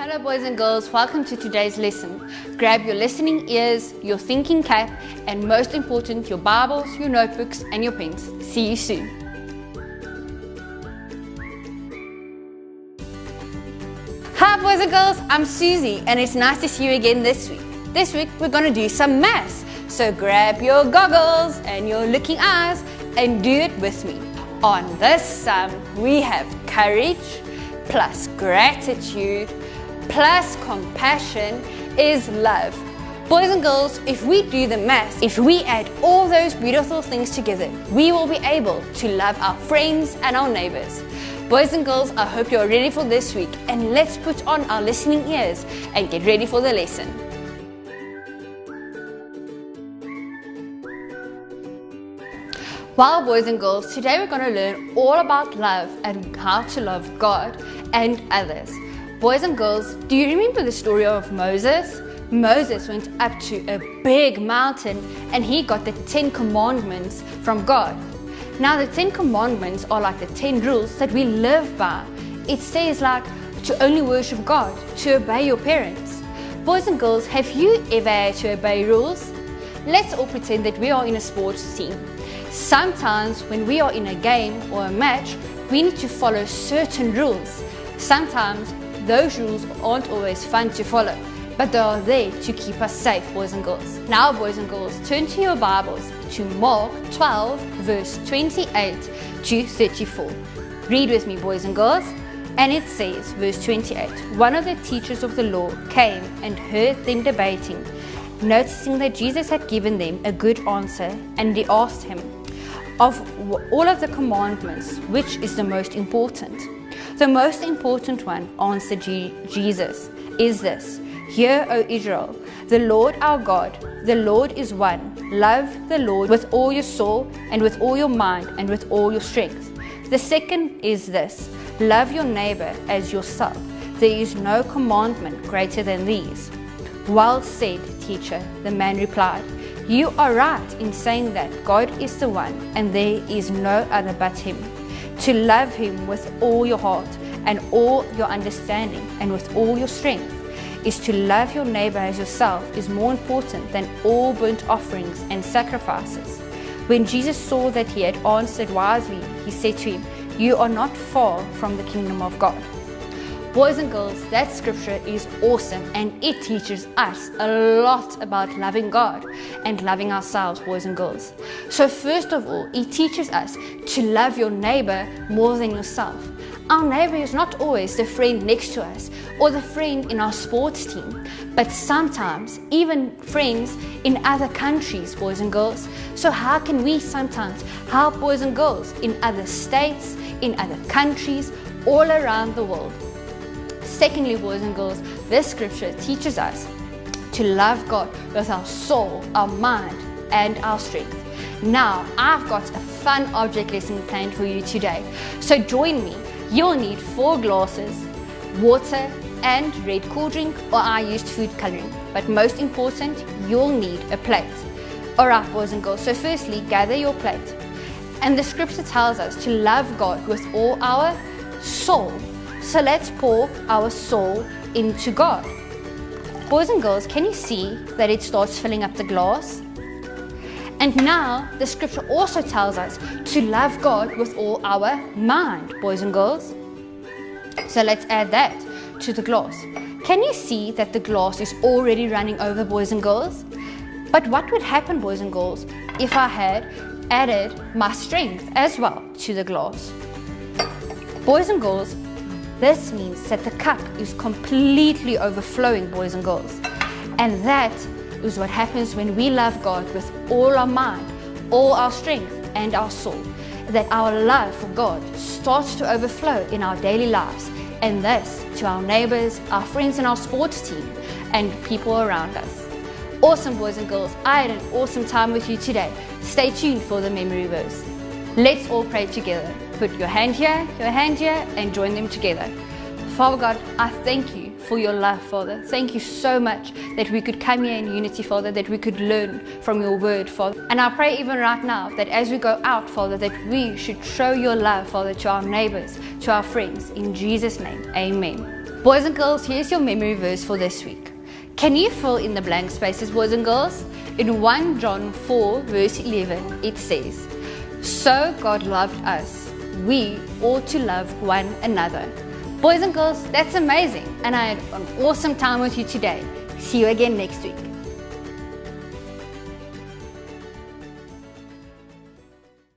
Hello boys and girls, welcome to today's lesson. Grab your listening ears, your thinking cap, and most important, your Bibles, your notebooks, and your pens. See you soon. Hi boys and girls, I'm Susie, and it's nice to see you again this week. This week we're going to do some maths, so grab your goggles and your looking eyes and do it with me. On this sum, we have courage plus gratitude plus compassion is love. Boys and girls, if we do the math, if we add all those beautiful things together, we will be able to love our friends and our neighbors. Boys and girls, I hope you're ready for this week, and let's put on our listening ears and get ready for the lesson. Well, boys and girls, today we're going to learn all about love and how to love God and others. Boys and girls, do you remember the story of Moses? Moses went up to a big mountain and he got the 10 commandments from God. Now the 10 commandments are like the 10 rules that we live by. It says like to only worship God, to obey your parents. Boys and girls, have you ever had to obey rules? Let's all pretend that we are in a sports team. Sometimes when we are in a game or a match, we need to follow certain rules. Sometimes those rules aren't always fun to follow, but they are there to keep us safe, boys and girls. Now, boys and girls, turn to your Bibles to Mark 12, verse 28 to 34. Read with me, boys and girls. And it says, verse 28, one of the teachers of the law came and heard them debating, noticing that Jesus had given them a good answer, and he asked him, of all of the commandments, which is the most important? The most important one, answered Jesus, is this: Hear, O Israel, the Lord our God, the Lord is one. Love the Lord with all your soul and with all your mind and with all your strength. The second is this: love your neighbor as yourself. There is no commandment greater than these. Well said, teacher, the man replied. You are right in saying that God is the one and there is no other but him. To love him with all your heart and all your understanding and with all your strength is to love your neighbor as yourself is more important than all burnt offerings and sacrifices. When Jesus saw that he had answered wisely, he said to him, You are not far from the kingdom of God. Boys and girls, that scripture is awesome and it teaches us a lot about loving God and loving ourselves, boys and girls. So first of all, it teaches us to love your neighbor more than yourself. Our neighbor is not always the friend next to us or the friend in our sports team, but sometimes even friends in other countries, boys and girls. So how can we sometimes help boys and girls in other states, in other countries, all around the world? Secondly, boys and girls, this scripture teaches us to love God with our soul, our mind, and our strength. Now, I've got a fun object lesson planned for you today. So join me. You'll need 4 glasses, water, and red cool drink, or I used food coloring. But most important, you'll need a plate. Alright, boys and girls, so firstly, gather your plate. And the scripture tells us to love God with all our soul. So let's pour our soul into God. Boys and girls, can you see that it starts filling up the glass? And now the scripture also tells us to love God with all our mind, boys and girls. So let's add that to the glass. Can you see that the glass is already running over, boys and girls? But what would happen, boys and girls, if I had added my strength as well to the glass? Boys and girls, this means that the cup is completely overflowing, boys and girls. And that is what happens when we love God with all our mind, all our strength, and our soul. That our love for God starts to overflow in our daily lives, and this to our neighbors, our friends in our sports team, and people around us. Awesome, boys and girls. I had an awesome time with you today. Stay tuned for the memory verse. Let's all pray together. Put your hand here, and join them together. Father God, I thank you for your love, Father. Thank you so much that we could come here in unity, Father, that we could learn from your word, Father. And I pray even right now that as we go out, Father, that we should show your love, Father, to our neighbors, to our friends. In Jesus' name, amen. Boys and girls, here's your memory verse for this week. Can you fill in the blank spaces, boys and girls? In 1 John 4 verse 11, it says, "So God loved us, we ought to love one another." Boys and girls, that's amazing, and I had an awesome time with you today. See you again next week.